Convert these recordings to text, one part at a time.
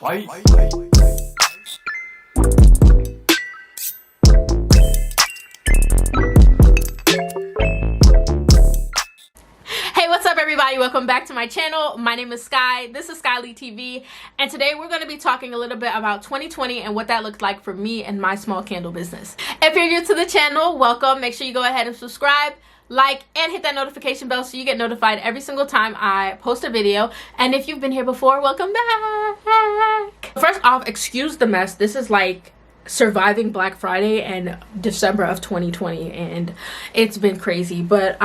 Bye. Hey, what's up everybody? Welcome back to my channel. My name is Sky. This is SkyeLightLiving, and today we're going to be talking a little bit about 2020 and what that looked like for me and my small candle business. If you're new to the channel, welcome. Make sure you go ahead and subscribe, like, and hit that notification bell so you get notified every single time I post a video. And if you've been here before, welcome back. First off, excuse the mess. This is like surviving Black Friday and December of 2020, and it's been crazy. But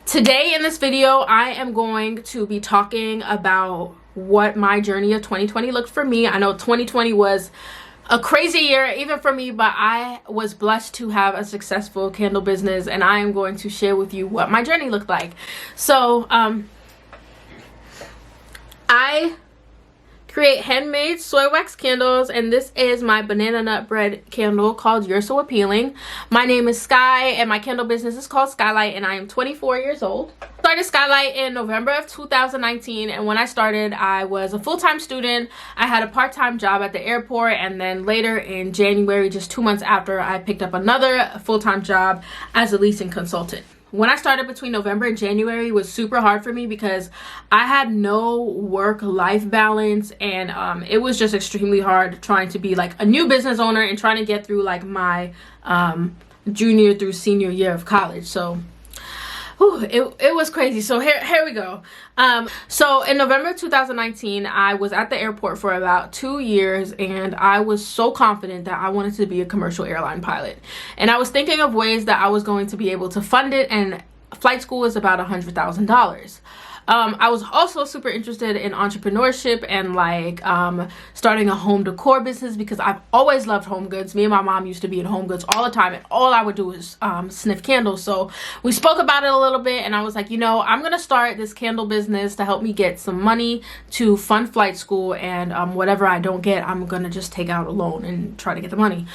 today in this video, I am going to be talking about what my journey of 2020 looked for me. I know 2020 was a crazy year even for me, but I was blessed to have a successful candle business, and I am going to share with you what my journey looked like. So I create handmade soy wax candles, and this is my banana nut bread candle called You're So Appealing. My name is Sky, and my candle business is called SkyeLight, and I am 24 years old. I started SkyeLight in November of 2019, and when I started, I was a full-time student. I had a part-time job at the airport, and then later in January, just 2 months after, I picked up another full-time job as a leasing consultant. When I started between November and January, it was super hard for me because I had no work-life balance, and it was just extremely hard trying to be like a new business owner and trying to get through like my junior through senior year of college. So it was crazy. So here we go. So in November 2019, I was at the airport for about 2 years, and I was so confident that I wanted to be a commercial airline pilot. And I was thinking of ways that I was going to be able to fund it, and flight school is about $100,000. I was also super interested in entrepreneurship and like starting a home decor business because I've always loved home goods. Me and my mom used to be in home goods all the time, and all I would do is sniff candles. So we spoke about it a little bit, and I was like, you know, I'm gonna start this candle business to help me get some money to fund flight school, and whatever I don't get, I'm gonna just take out a loan and try to get the money.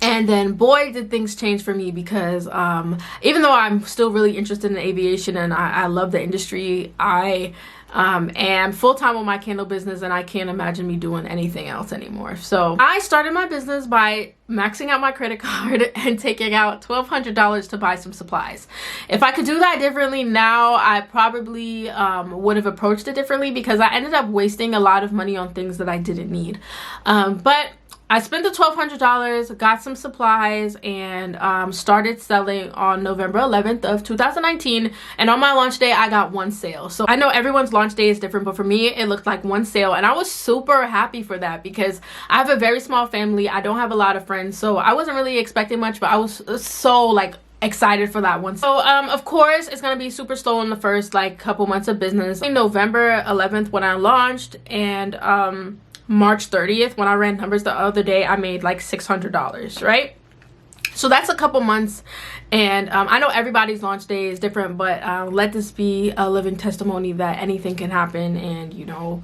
And then, boy, did things change for me because even though I'm still really interested in aviation and I love the industry, I am full-time on my candle business, and I can't imagine me doing anything else anymore. So I started my business by maxing out my credit card and taking out $1,200 to buy some supplies. If I could do that differently now, I probably would have approached it differently because I ended up wasting a lot of money on things that I didn't need. But I spent the $1,200, got some supplies, and started selling on November 11th of 2019. And on my launch day, I got one sale. So I know everyone's launch day is different, but for me, it looked like one sale. And I was super happy for that because I have a very small family. I don't have a lot of friends, so I wasn't really expecting much, but I was so like excited for that one. So of course it's gonna be super slow in the first like couple months of business. In November 11th when I launched, and March 30th when I ran numbers the other day, I made like $600, right? So that's a couple months, and I know everybody's launch day is different, but let this be a living testimony that anything can happen. And you know,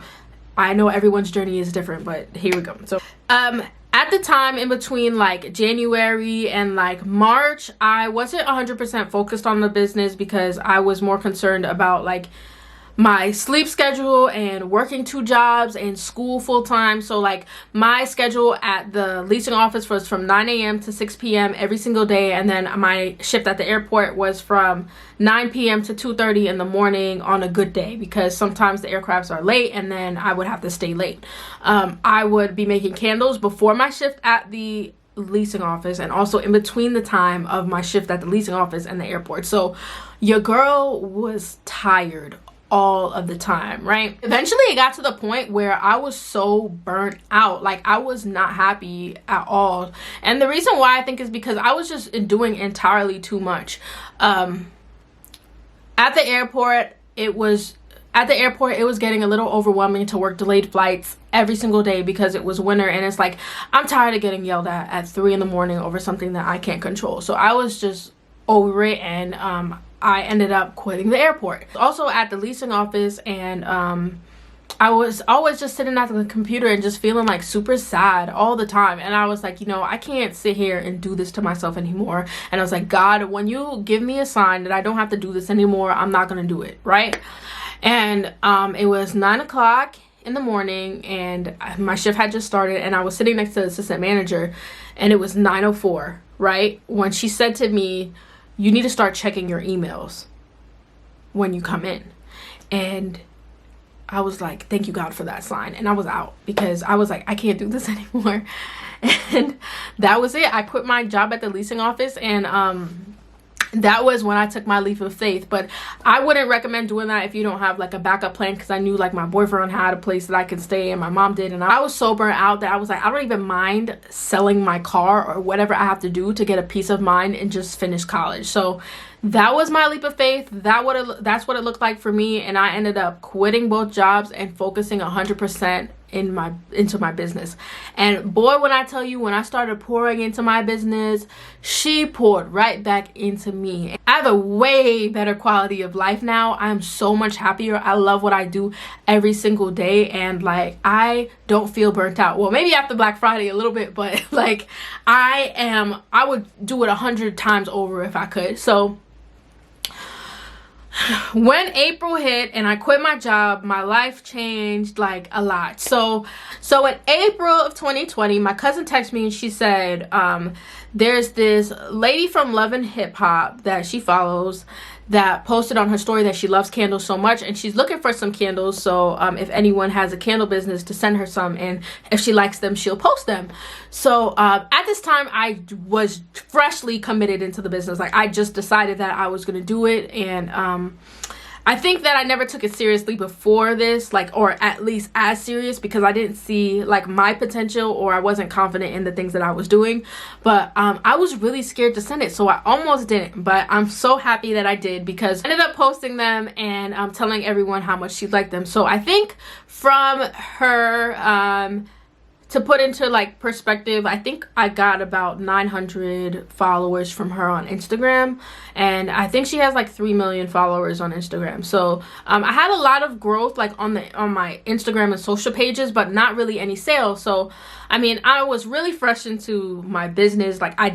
I know everyone's journey is different, but here we go. So at the time in between like January and like March, I wasn't 100% focused on the business because I was more concerned about like my sleep schedule and working 2 jobs and school full-time. So like my schedule at the leasing office was from 9 a.m. to 6 p.m. every single day, and then my shift at the airport was from 9 p.m. to 2:30 in the morning on a good day, because sometimes the aircrafts are late and then I would have to stay late. I would be making candles before my shift at the leasing office and also in between the time of my shift at the leasing office and the airport. So your girl was tired all of the time, right? Eventually it got to the point where I was so burnt out. Like I was not happy at all, and the reason why I think is because I was just doing entirely too much. At the airport it was getting a little overwhelming to work delayed flights every single day because it was winter, and it's like I'm tired of getting yelled at 3 in the morning over something that I can't control. So I was just over it, and I ended up quitting the airport. Also at the leasing office, and I was always just sitting at the computer and just feeling like super sad all the time. And I was like, you know, I can't sit here and do this to myself anymore. And I was like, God, when you give me a sign that I don't have to do this anymore, I'm not gonna do it, right? And it was 9 o'clock in the morning, and my shift had just started, and I was sitting next to the assistant manager, and it was 9:04, right? When she said to me, you need to start checking your emails when you come in. And I was like, thank you God for that sign. And I was out because I was like, I can't do this anymore. And that was it. I quit my job at the leasing office, and that was when I took my leap of faith. But I wouldn't recommend doing that if you don't have like a backup plan, because I knew like my boyfriend had a place that I could stay, and my mom did, and I was so burnt out that I was like, I don't even mind selling my car or whatever I have to do to get a peace of mind and just finish college. So that was my leap of faith. That's what it looked like for me, and I ended up quitting both jobs and focusing 100% into my business. And boy, when I tell you, when I started pouring into my business, she poured right back into me. I have a way better quality of life now. I am so much happier. I love what I do every single day, and like I don't feel burnt out. Well, maybe after Black Friday a little bit, but like I would do it 100 times over if I could. So when April hit and I quit my job, my life changed like a lot. So in April of 2020, my cousin texted me and she said, there's this lady from Love and Hip Hop that she follows that posted on her story that she loves candles so much, and she's looking for some candles. So if anyone has a candle business, to send her some, and if she likes them, she'll post them. So at this time, I was freshly committed into the business. Like I just decided that I was going to do it, and I think that I never took it seriously before this, like, or at least as serious, because I didn't see like my potential, or I wasn't confident in the things that I was doing. But I was really scared to send it, so I almost didn't. But I'm so happy that I did, because I ended up posting them and telling everyone how much she liked them. So I think from her, to put into like perspective, I think I got about 900 followers from her on Instagram, and I think she has like 3 million followers on Instagram. So I had a lot of growth like on my Instagram and social pages, but not really any sales. So I mean, I was really fresh into my business. Like I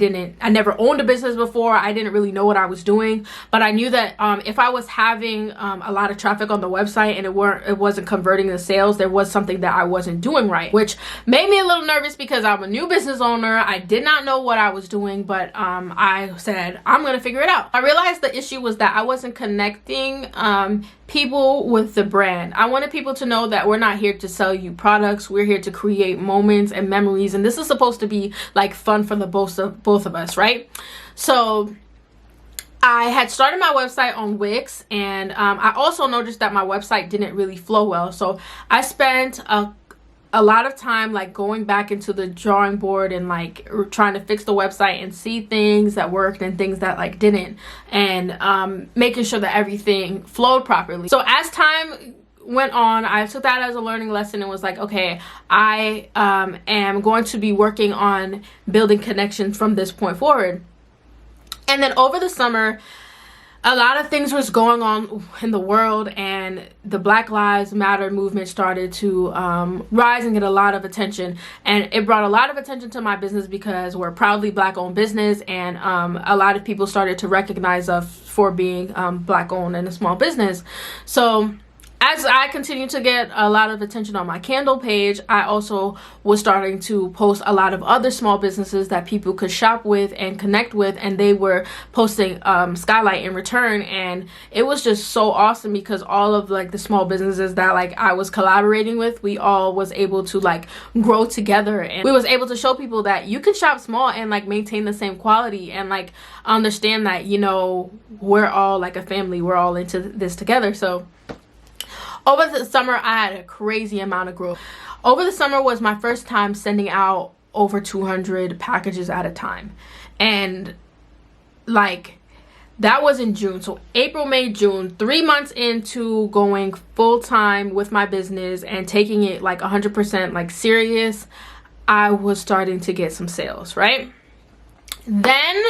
never owned a business before. I didn't really know what I was doing, but I knew that if I was having a lot of traffic on the website and it wasn't converting the sales, there was something that I wasn't doing right, which made me a little nervous because I'm a new business owner. I did not know what I was doing, but I said, I'm gonna figure it out. I realized the issue was that I wasn't connecting people with the brand. I wanted people to know that we're not here to sell you products. We're here to create moments and memories, and this is supposed to be like fun for the both of us, right? So I had started my website on Wix, and I also noticed that my website didn't really flow well. So I spent a lot of time like going back into the drawing board and like trying to fix the website and see things that worked and things that like didn't, and making sure that everything flowed properly. So as time went on, I took that as a learning lesson and was like, okay, I am going to be working on building connections from this point forward. And then over the summer, a lot of things was going on in the world, and the Black Lives Matter movement started to rise and get a lot of attention, and it brought a lot of attention to my business because we're a proudly Black owned business, and a lot of people started to recognize us for being Black owned and a small business. So as I continued to get a lot of attention on my candle page, I also was starting to post a lot of other small businesses that people could shop with and connect with, and they were posting Skylight in return. And it was just so awesome because all of like the small businesses that like I was collaborating with, we all was able to like grow together, and we was able to show people that you can shop small and like maintain the same quality, and like understand that, you know, we're all like a family, we're all into this together. So over the summer, I had a crazy amount of growth. Over the summer was my first time sending out over 200 packages at a time. And like that was in June. So April, May, June, 3 months into going full time with my business and taking it like 100% like serious, I was starting to get some sales, right? Then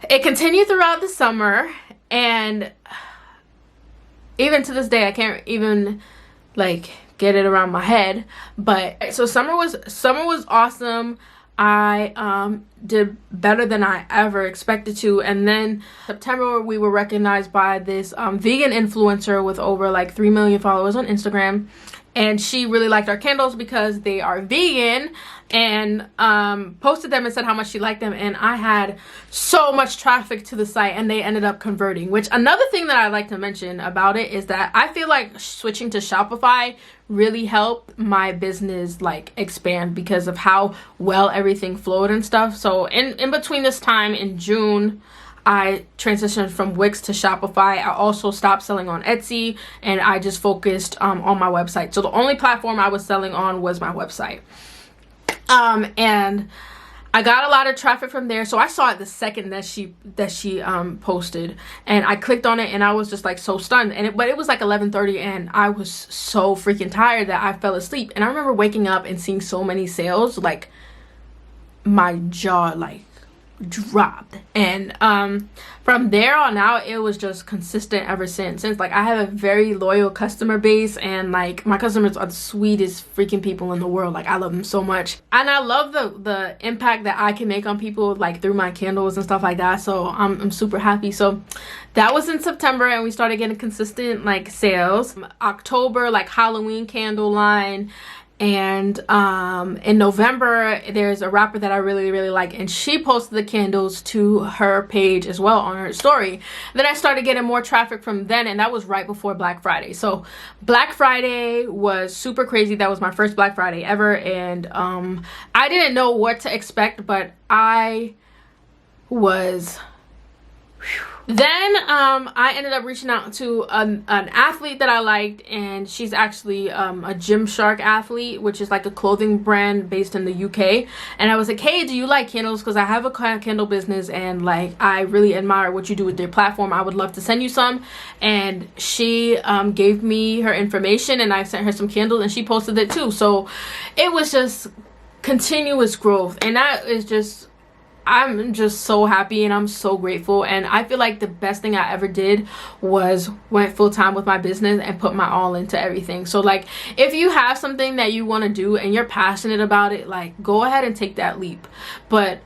it continued throughout the summer, and even to this day, I can't even like get it around my head. But so summer was awesome. I did better than I ever expected to. And then September, we were recognized by this vegan influencer with over like 3 million followers on Instagram. and she really liked our candles because they are vegan, and posted them and said how much she liked them, and I had so much traffic to the site and they ended up converting. Which, another thing that I like to mention about it is that I feel like switching to Shopify really helped my business like expand because of how well everything flowed and stuff. So in between this time in June, I transitioned from Wix to Shopify. I also stopped selling on Etsy, and I just focused on my website. So the only platform I was selling on was my website. And I got a lot of traffic from there. So I saw it the second that she posted, and I clicked on it, and I was just like so stunned. But it was like 11:30, and I was so freaking tired that I fell asleep. And I remember waking up and seeing so many sales, like my jaw like dropped. And from there on out, it was just consistent ever since. Like, I have a very loyal customer base, and like my customers are the sweetest freaking people in the world. Like, I love them so much, and I love the impact that I can make on people, like through my candles and stuff like that. So I'm super happy. So that was in September, and we started getting consistent like sales. October, like Halloween candle line. And in November, there's a rapper that I really like, and she posted the candles to her page as well on her story. Then I started getting more traffic from then, and that was right before Black Friday. So Black Friday was super crazy. That was my first Black Friday ever, and I didn't know what to expect, but I was... Then I ended up reaching out to an athlete that I liked, and she's actually a Gymshark athlete, which is like a clothing brand based in the UK. And I was like, hey, do you like candles? Because I have a candle business, and like I really admire what you do with your platform. I would love to send you some. And she gave me her information, and I sent her some candles, and she posted it too. So it was just continuous growth, and that is just... I'm just so happy, and I'm so grateful. And I feel like the best thing I ever did was went full-time with my business and put my all into everything. So like, if you have something that you want to do and you're passionate about it, like, go ahead and take that leap. But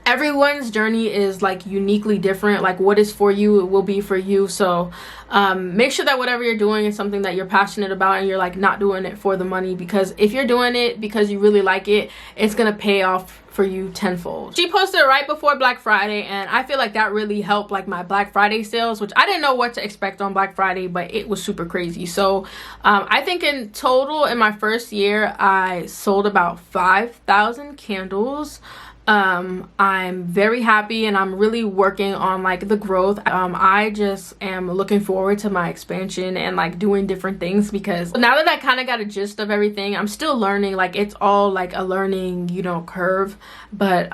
everyone's journey is like uniquely different. Like, what is for you, it will be for you. So make sure that whatever you're doing is something that you're passionate about, and you're like not doing it for the money, because if you're doing it because you really like it, it's gonna pay off for you tenfold. She posted right before Black Friday, and I feel like that really helped like my Black Friday sales, which I didn't know what to expect on Black Friday, but it was super crazy. So I think in total in my first year, I sold about 5,000 candles. I'm very happy, and I'm really working on like the growth. I just am looking forward to my expansion and like doing different things, because now that I kind of got a gist of everything, I'm still learning. Like, it's all like a learning, you know, curve, but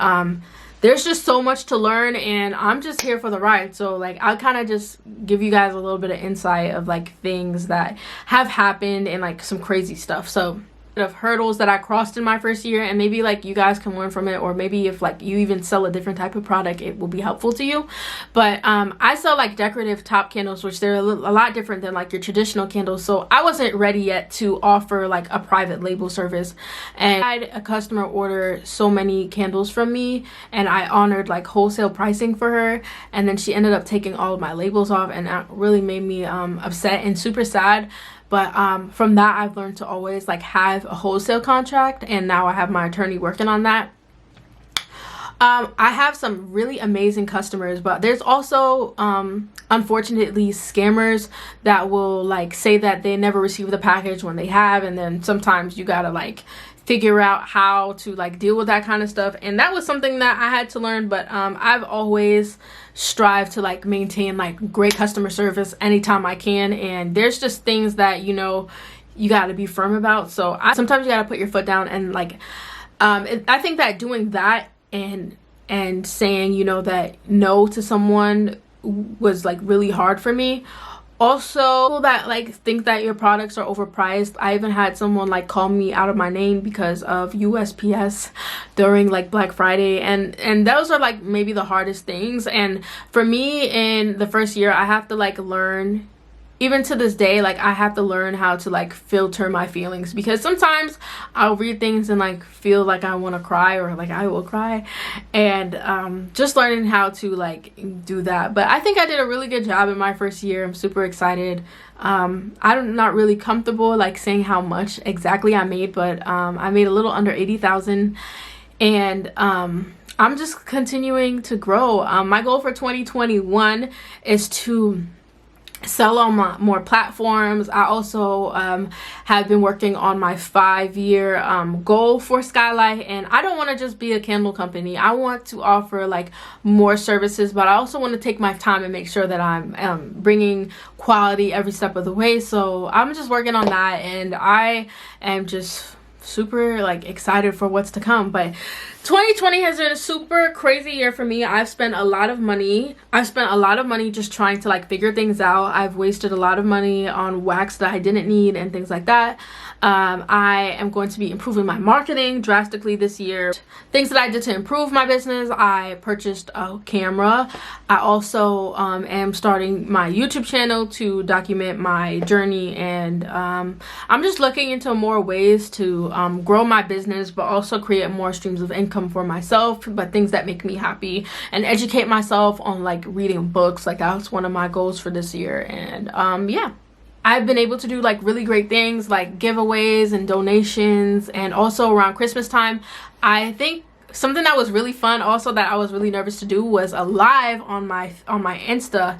there's just so much to learn, and I'm just here for the ride. So like, I'll kind of just give you guys a little bit of insight of like things that have happened and like some crazy stuff. So of hurdles that I crossed in my first year, and maybe like you guys can learn from it, or maybe if like you even sell a different type of product, it will be helpful to you. But I sell like decorative top candles, which they're a lot different than like your traditional candles. So I wasn't ready yet to offer like a private label service, and I had a customer order so many candles from me, and I honored like wholesale pricing for her, and then she ended up taking all of my labels off, and that really made me upset and super sad. But from that, I've learned to always like have a wholesale contract, and now I have my attorney working on that. I have some really amazing customers, but there's also unfortunately scammers that will like say that they never received the package when they have, and then sometimes you gotta like figure out how to like deal with that kind of stuff. And that was something that I had to learn, but I've always strived to like maintain like great customer service anytime I can. And there's just things that, you know, you got to be firm about. So sometimes you got to put your foot down, and like I think that doing that and saying, you know, that no to someone was like really hard for me. Also, people that like think that your products are overpriced. I even had someone like call me out of my name because of USPS during like Black Friday, and those are like maybe the hardest things. And for me in the first year, I have to like learn even to this day, like I have to learn how to like filter my feelings, because sometimes I'll read things and like feel like I want to cry, or like I will cry, and just learning how to like do that. But I think I did a really good job in my first year. I'm super excited. I'm not really comfortable like saying how much exactly I made, but I made a little under 80,000, and I'm just continuing to grow. My goal for 2021 is to sell on more platforms. I also have been working on my 5-year goal for Skylight, and I don't want to just be a candle company. I want to offer like more services, but I also want to take my time and make sure that I'm bringing quality every step of the way. So I'm just working on that, and I am just super like excited for what's to come. But 2020 has been a super crazy year for me. I've spent a lot of money just trying to like figure things out. I've wasted a lot of money on wax that I didn't need and things like that. I am going to be improving my marketing drastically this year. Things that I did to improve my business: I purchased a camera. I also am starting my YouTube channel to document my journey, and I'm just looking into more ways to grow my business, but also create more streams of income for myself, but things that make me happy, and educate myself on like reading books. Like that's one of my goals for this year. And yeah, I've been able to do like really great things like giveaways and donations. And also around Christmas time, I think something that was really fun also that I was really nervous to do was a live on my Insta.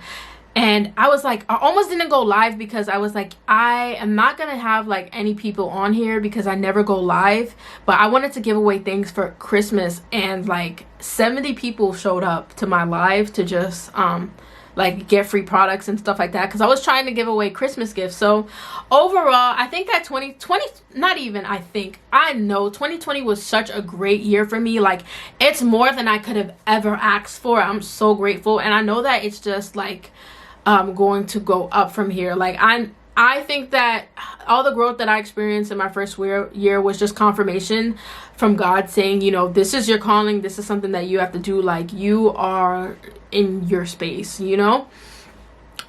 And I was like, I almost didn't go live because I was like, I am not gonna have like any people on here because I never go live. But I wanted to give away things for Christmas, and like 70 people showed up to my live to just like get free products and stuff like that, because I was trying to give away Christmas gifts. So overall, I think that 2020, not even I think, I know 2020 was such a great year for me. Like it's more than I could have ever asked for. I'm so grateful, and I know that it's just like going to go up from here. Like I think that all the growth that I experienced in my first year was just confirmation from God saying, you know, this is your calling. This is something that you have to do. Like you are in your space, you know.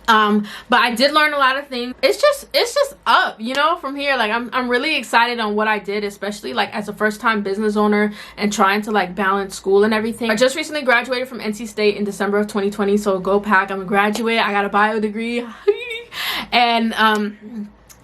But I did learn a lot of things. It's just up, you know, from here. Like I'm really excited on what I did, especially like as a first-time business owner and trying to like balance school and everything. I just recently graduated from NC State in December of 2020, so go Pack. I'm a graduate. I got a bio degree. And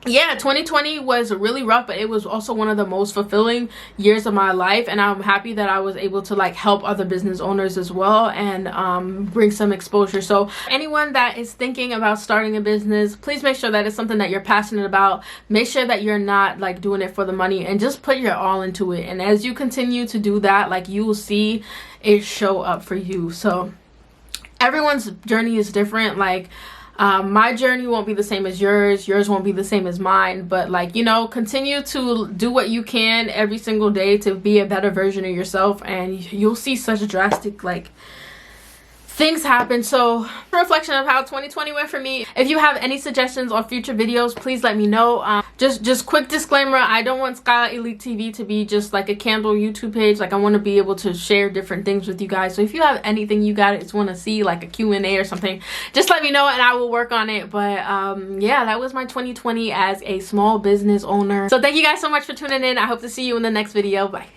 yeah, 2020 was really rough, but it was also one of the most fulfilling years of my life, and I'm happy that I was able to like help other business owners as well, and bring some exposure. So anyone that is thinking about starting a business, please make sure that it's something that you're passionate about. Make sure that you're not like doing it for the money, and just put your all into it. And as you continue to do that, like you will see it show up for you. So everyone's journey is different. Like my journey won't be the same as yours won't be the same as mine, but like, you know, continue to do what you can every single day to be a better version of yourself, and you'll see such drastic like things happen. So a reflection of how 2020 went for me. If you have any suggestions on future videos, please let me know. Just quick disclaimer, I don't want Skylight Elite TV to be just like a candle YouTube page. Like I want to be able to share different things with you guys. So if you have anything you guys want to see, like a Q&A or something, just let me know and I will work on it. But yeah, that was my 2020 as a small business owner. So thank you guys so much for tuning in. I hope to see you in the next video. Bye.